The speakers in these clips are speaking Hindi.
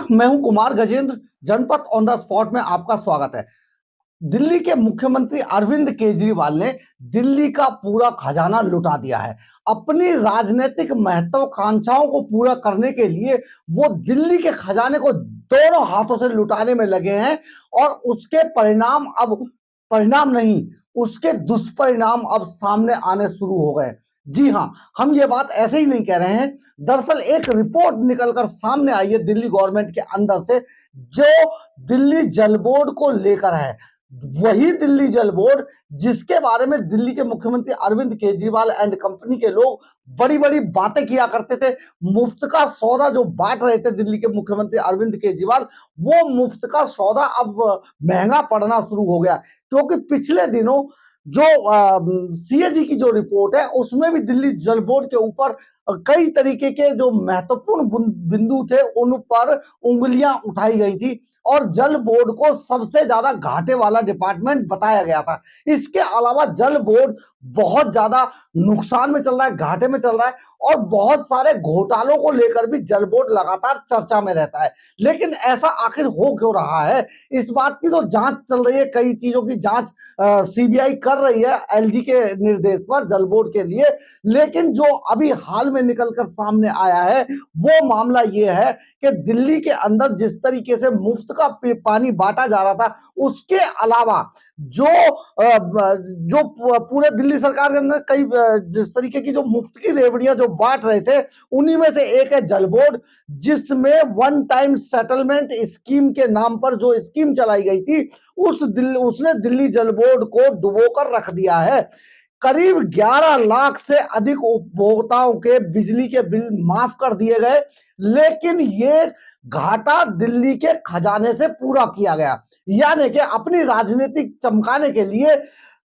नमस्कार, मैं हूं कुमार गजेंद्र। जनपद ऑन द स्पॉट में आपका स्वागत है। दिल्ली के मुख्यमंत्री अरविंद केजरीवाल ने दिल्ली का पूरा खजाना लुटा दिया है। अपनी राजनीतिक महत्वाकांक्षाओं को पूरा करने के लिए वो दिल्ली के खजाने को दोनों हाथों से लुटाने में लगे हैं और उसके परिणाम अब परिणाम नहीं, उसके दुष्परिणाम अब सामने आने शुरू हो गए। जी हां, हम ये बात ऐसे ही नहीं कह रहे हैं। दरअसल एक रिपोर्ट निकलकर सामने आई है दिल्ली गवर्नमेंट के अंदर से, जो दिल्ली जल बोर्ड को लेकर है। वही दिल्ली जल बोर्ड जिसके बारे में दिल्ली के मुख्यमंत्री अरविंद केजरीवाल एंड कंपनी के लोग बड़ी बड़ी बातें किया करते थे। मुफ्त का सौदा जो बांट रहे थे दिल्ली के मुख्यमंत्री अरविंद केजरीवाल, वो मुफ्त का सौदा अब महंगा पड़ना शुरू हो गया। क्योंकि पिछले दिनों जो सीएजी की जो रिपोर्ट है उसमें भी दिल्ली जल बोर्ड के ऊपर कई तरीके के जो महत्वपूर्ण बिंदु थे उन पर उंगलियां उठाई गई थी और जल बोर्ड को सबसे ज्यादा घाटे वाला डिपार्टमेंट बताया गया था। इसके अलावा जल बोर्ड बहुत ज्यादा नुकसान में चल रहा है, घाटे में चल रहा है और बहुत सारे घोटालों को लेकर भी जल बोर्ड लगातार चर्चा में रहता है। लेकिन ऐसा आखिर हो क्यों रहा है, इस बात की तो जांच चल रही है। कई चीजों की जांच सीबीआई कर रही है एलजी के निर्देश पर जल बोर्ड के लिए। लेकिन जो अभी हाल में निकलकर सामने आया है वो मामला ये है कि दिल्ली के अंदर जिस तरीके से मुफ्त का पानी बांटा जा रहा था, उसके अलावा जो पूरे दिल्ली सरकार के अंदर कई जिस तरीके की जो मुफ्त की रेवड़ियां जो बांट रहे थे, उन्हीं में से एक है जल बोर्ड, जिसमें वन टाइम सेटलमेंट स्कीम के नाम पर जो स्कीम चलाई गई थी उसने दिल्ली जल बोर्ड को डुबोकर रख दिया है। करीब 11 लाख से अधिक उपभोक्ताओं के बिजली के बिल माफ कर दिए गए, लेकिन ये घाटा दिल्ली के खजाने से पूरा किया गया। यानी कि अपनी राजनीतिक चमकाने के लिए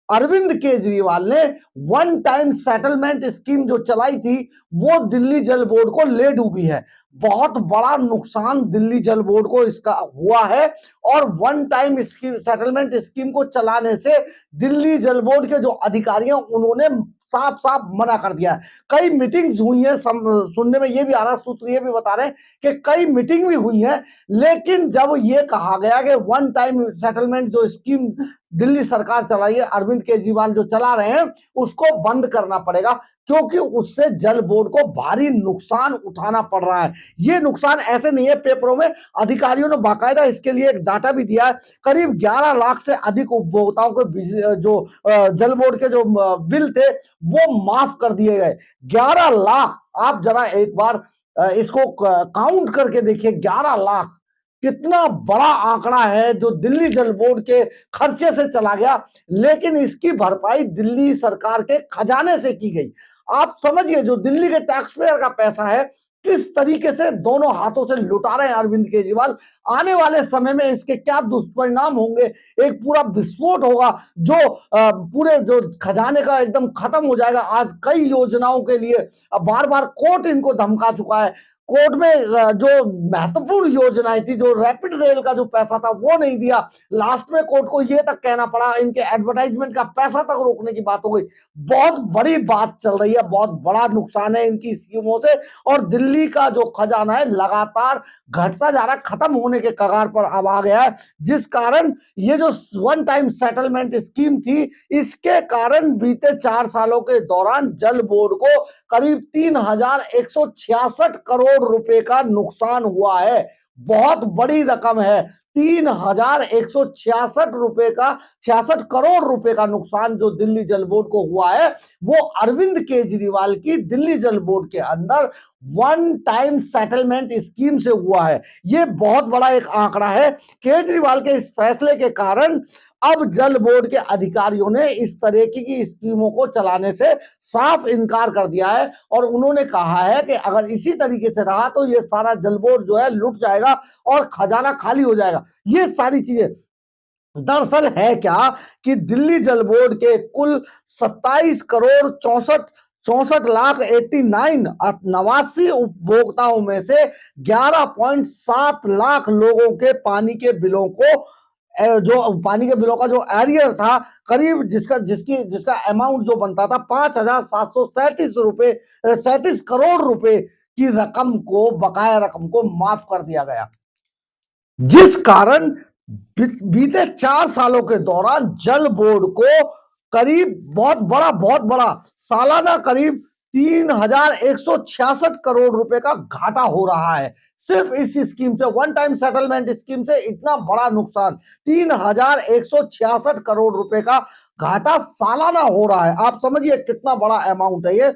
अरविंद केजरीवाल ने वन टाइम सेटलमेंट स्कीम जो चलाई थी वो दिल्ली जल बोर्ड को ले डूबी है। बहुत बड़ा नुकसान दिल्ली जल बोर्ड को इसका हुआ है और one time scheme settlement scheme को चलाने से दिल्ली जल बोर्ड के जो अधिकारी हैं उन्होंने साफ साफ मना कर दिया है। कई मीटिंग्स हुई हैं, सुनने में ये भी आ रहा, सूत्र ये भी बता रहे हैं कि कई मीटिंग भी हुई है। लेकिन जब ये कहा गया कि वन टाइम सेटलमेंट जो स्कीम दिल्ली सरकार चलाई है, अरविंद केजरीवाल जो चला रहे हैं, उसको बंद करना पड़ेगा क्योंकि उससे जल बोर्ड को भारी नुकसान उठाना पड़ रहा है। ये नुकसान ऐसे नहीं है, पेपरों में अधिकारियों ने बाकायदा इसके लिए एक डाटा भी दिया है। करीब 11 लाख से अधिक उपभोक्ताओं के जो जल बोर्ड के जो बिल थे वो माफ कर दिए गए। 11 लाख, आप जरा एक बार इसको काउंट करके देखिए। 11 लाख कितना बड़ा आंकड़ा है जो दिल्ली जल बोर्ड के खर्चे से चला गया, लेकिन इसकी भरपाई दिल्ली सरकार के खजाने से की गई। आप समझिए, जो दिल्ली के टैक्स पेयर का पैसा है किस तरीके से दोनों हाथों से लुटा रहे हैं अरविंद केजरीवाल। आने वाले समय में इसके क्या दुष्परिणाम होंगे, एक पूरा विस्फोट होगा जो पूरे जो खजाने का एकदम खत्म हो जाएगा। आज कई योजनाओं के लिए बार बार कोर्ट इनको धमका चुका है। कोर्ट में जो महत्वपूर्ण योजनाएं थी, जो रैपिड रेल का जो पैसा था वो नहीं दिया। लास्ट में कोर्ट को ये तक कहना पड़ा, इनके एडवर्टाइजमेंट का पैसा तक रोकने की बात हो गई। बहुत बड़ी बात चल रही है, बहुत बड़ा नुकसान है इनकी स्कीमों से और दिल्ली का जो खजाना है लगातार घटता जा रहा है, खत्म होने के कगार पर अब आ गया है। जिस कारण ये जो वन टाइम सेटलमेंट स्कीम थी, इसके कारण बीते 4 सालों के दौरान जल बोर्ड को करीब 3166 करोड़ रुपए का नुकसान हुआ है। बहुत बड़ी रकम है। 3166 रुपए का 66 करोड़ रुपए का नुकसान जो दिल्ली जल बोर्ड को हुआ है, वो अरविंद केजरीवाल की दिल्ली जल बोर्ड के अंदर वन टाइम सेटलमेंट स्कीम से हुआ है। ये बहुत बड़ा एक आंकड़ा है। केजरीवाल के इस फैसले के कारण अब जल बोर्ड के अधिकारियों ने इस तरह की स्कीमों को चलाने से साफ इनकार कर दिया है और उन्होंने कहा है कि अगर इसी तरीके से रहा तो ये सारा जल बोर्ड जो है लुट जाएगा और खजाना खाली हो जाएगा। ये सारी चीजें दरअसल है क्या कि दिल्ली जल बोर्ड के कुल 27 करोड़ 64 लाख 89 उपभोक्ताओं में से 11.7 लाख लोगों के पानी के बिलों को जो पानी के बिलों का जो एरियर था, करीब जिसका अमाउंट जो बनता था 5,737 रुपए 37 करोड़ रुपए की रकम को, बकाया रकम को माफ कर दिया गया। जिस कारण बीते 4 सालों के दौरान जल बोर्ड को करीब बहुत बड़ा सालाना करीब 3,166 करोड़ रुपए का घाटा हो रहा है। सिर्फ इस स्कीम से, वन टाइम सेटलमेंट स्कीम से इतना बड़ा नुकसान, 3,166 करोड़ रुपए का घाटा सालाना हो रहा है। आप समझिए कितना बड़ा अमाउंट है ये।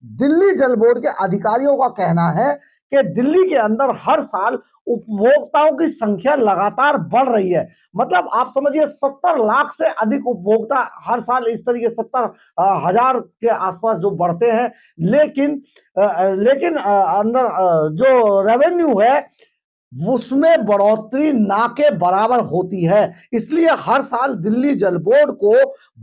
दिल्ली जल बोर्ड के अधिकारियों का कहना है कि दिल्ली के अंदर हर साल उपभोक्ताओं की संख्या लगातार बढ़ रही है। मतलब आप समझिए 70 लाख से अधिक उपभोक्ता हर साल इस तरीके 70,000 के आसपास जो बढ़ते हैं। लेकिन अंदर जो रेवेन्यू है उसमें बढ़ोतरी ना के बराबर होती है। इसलिए हर साल दिल्ली जल बोर्ड को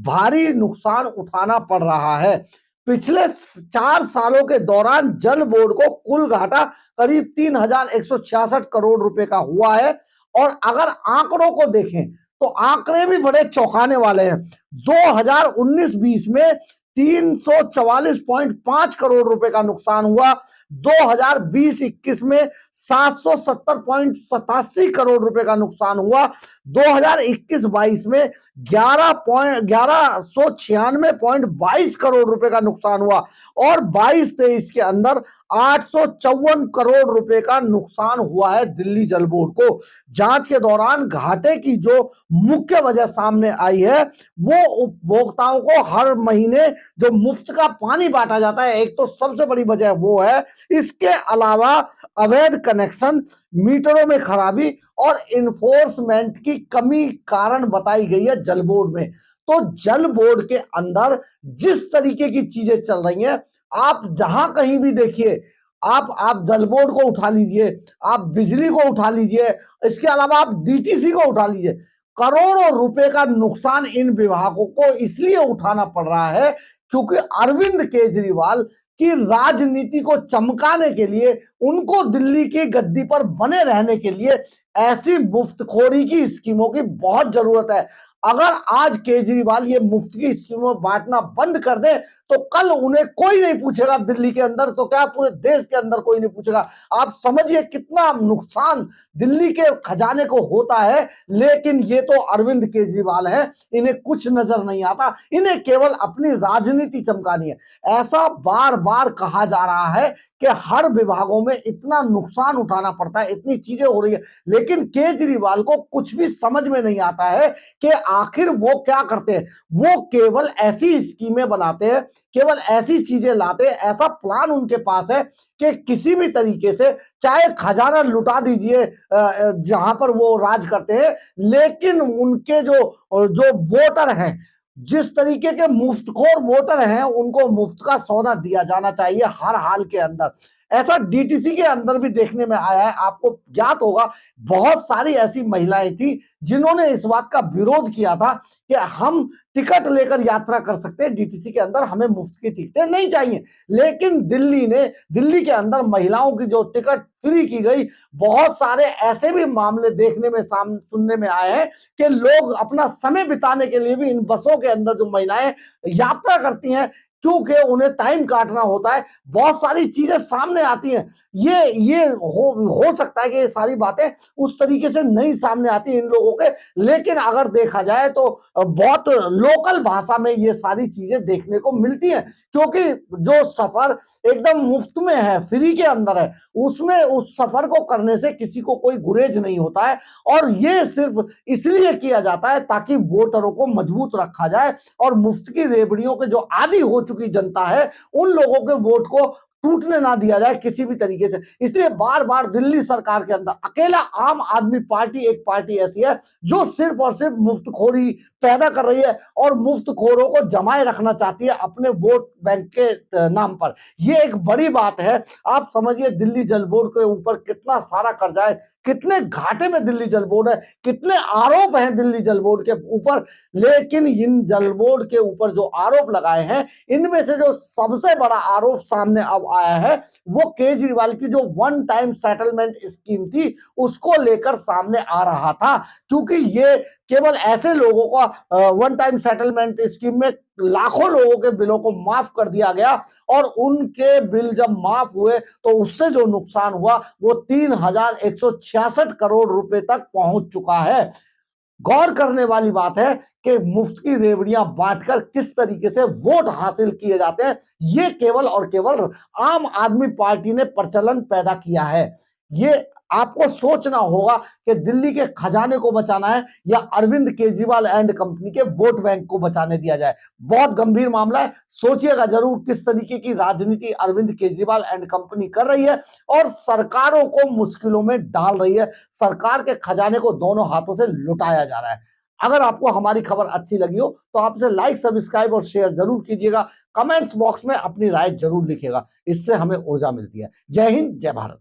भारी नुकसान उठाना पड़ रहा है। पिछले 4 सालों के दौरान जल बोर्ड को कुल घाटा करीब 3,166 करोड़ रुपए का हुआ है। और अगर आंकड़ों को देखें तो आंकड़े भी बड़े चौंकाने वाले हैं। 2019-20 में 344.5 करोड़ रुपए का नुकसान हुआ। 2020-21 में 770.87 करोड़ रुपए का नुकसान हुआ। 2021-22 में 1196.22 करोड़ रुपए का नुकसान हुआ। और 22-23 के अंदर 854 करोड़ रुपए का नुकसान हुआ है दिल्ली जल बोर्ड को। जांच के दौरान घाटे की जो मुख्य वजह सामने आई है वो उपभोक्ताओं को हर महीने जो मुफ्त का पानी बांटा जाता है, एक तो सबसे बड़ी वजह वो है। इसके अलावा अवैध कनेक्शन, मीटरों में खराबी और इन्फोर्समेंट की कमी कारण बताई गई है जल बोर्ड में। तो जल बोर्ड के अंदर जिस तरीके की चीजें चल रही हैं, आप जहां कहीं भी देखिए, आप जल बोर्ड को उठा लीजिए, आप बिजली को उठा लीजिए, इसके अलावा आप डीटीसी को उठा लीजिए, करोड़ों रुपए का नुकसान इन विभागों को इसलिए उठाना पड़ रहा है क्योंकि अरविंद केजरीवाल की राजनीति को चमकाने के लिए, उनको दिल्ली की गद्दी पर बने रहने के लिए ऐसी मुफ्तखोरी की स्कीमों की बहुत जरूरत है। अगर आज केजरीवाल ये मुफ्त की स्कीमों बांटना बंद कर दे तो कल उन्हें कोई नहीं पूछेगा। दिल्ली के अंदर तो क्या पूरे देश के अंदर कोई नहीं पूछेगा। आप समझिए कितना नुकसान दिल्ली के खजाने को होता है। लेकिन ये तो अरविंद केजरीवाल है, इन्हें कुछ नजर नहीं आता, इन्हें केवल अपनी राजनीति चमकानी है। ऐसा बार बार कहा जा रहा है कि हर विभागों में इतना नुकसान उठाना पड़ता है, इतनी चीजें हो रही है, लेकिन केजरीवाल को कुछ भी समझ में नहीं आता है कि आखिर वो क्या करते हैं। वो केवल ऐसी स्कीमें बनाते हैं, केवल ऐसी चीजें लाते हैं, ऐसा प्लान उनके पास है कि किसी भी तरीके से चाहे खजाना लुटा दीजिए जहां पर वो राज करते हैं, लेकिन उनके जो जो वोटर हैं, जिस तरीके के मुफ्तखोर वोटर हैं, उनको मुफ्त का सौदा दिया जाना चाहिए हर हाल के अंदर। ऐसा डीटीसी के अंदर भी देखने में आया है। आपको ज्ञात होगा बहुत सारी ऐसी महिलाएं थी जिन्होंने इस बात का विरोध किया था कि हम टिकट लेकर यात्रा कर सकते हैं डीटीसी के अंदर, हमें मुफ्त की टिकटें नहीं चाहिए। लेकिन दिल्ली के अंदर महिलाओं की जो टिकट फ्री की गई, बहुत सारे ऐसे भी मामले देखने में सुनने में आए हैं कि लोग अपना समय बिताने के लिए भी इन बसों के अंदर जो महिलाएं यात्रा करती हैं, क्योंकि उन्हें टाइम काटना होता है, बहुत सारी चीजें सामने आती हैं। ये हो सकता है कि ये सारी बातें उस तरीके से नहीं सामने आती इन लोगों के, लेकिन अगर देखा जाए तो बहुत लोकल भाषा में ये सारी चीजें देखने को मिलती हैं। क्योंकि जो सफर एकदम मुफ्त में है, फ्री के अंदर है, उसमें उस सफर को करने से किसी को कोई गुरेज नहीं होता है। और ये सिर्फ इसलिए किया जाता है ताकि वोटरों को मजबूत रखा जाए और मुफ्त की रेवड़ियों के जो आदी हो चुकी जनता है, उन लोगों के वोट को टूटने ना दिया जाए किसी भी तरीके से। इसलिए बार बार दिल्ली सरकार के अंदर अकेला आम आदमी पार्टी एक पार्टी ऐसी है जो सिर्फ और सिर्फ मुफ्तखोरी पैदा कर रही है और मुफ्तखोरों को जमाए रखना चाहती है अपने वोट बैंक के नाम पर। ये एक बड़ी बात है। आप समझिए दिल्ली जल बोर्ड के ऊपर कितना सारा कर्जा है, कितने घाटे में दिल्ली जल बोर्ड है, कितने आरोप हैं दिल्ली जल बोर्ड के ऊपर। लेकिन इन जल बोर्ड के ऊपर जो आरोप लगाए हैं, इनमें से जो सबसे बड़ा आरोप सामने अब आया है वो केजरीवाल की जो वन टाइम सेटलमेंट स्कीम थी उसको लेकर सामने आ रहा था। क्योंकि ये केवल ऐसे लोगों का वन टाइम सेटलमेंट स्कीम में लाखों लोगों के बिलों को माफ कर दिया गया, और उनके बिल जब माफ हुए तो उससे जो नुकसान हुआ वो 3,166 करोड़ रुपए तक पहुंच चुका है। गौर करने वाली बात है कि मुफ्त की रेवड़ियां बांटकर किस तरीके से वोट हासिल किए जाते हैं, ये केवल और केवल आम आदमी पार्टी ने प्रचलन पैदा किया है। ये आपको सोचना होगा कि दिल्ली के खजाने को बचाना है या अरविंद केजरीवाल एंड कंपनी के वोट बैंक को बचाने दिया जाए। बहुत गंभीर मामला है, सोचिएगा जरूर किस तरीके की राजनीति अरविंद केजरीवाल एंड कंपनी कर रही है और सरकारों को मुश्किलों में डाल रही है। सरकार के खजाने को दोनों हाथों से लुटाया जा रहा है। अगर आपको हमारी खबर अच्छी लगी हो तो आप इसे लाइक, सब्सक्राइब और शेयर जरूर कीजिएगा। कमेंट्स बॉक्स में अपनी राय जरूर लिखिएगा, इससे हमें ऊर्जा मिलती है। जय हिंद, जय भारत।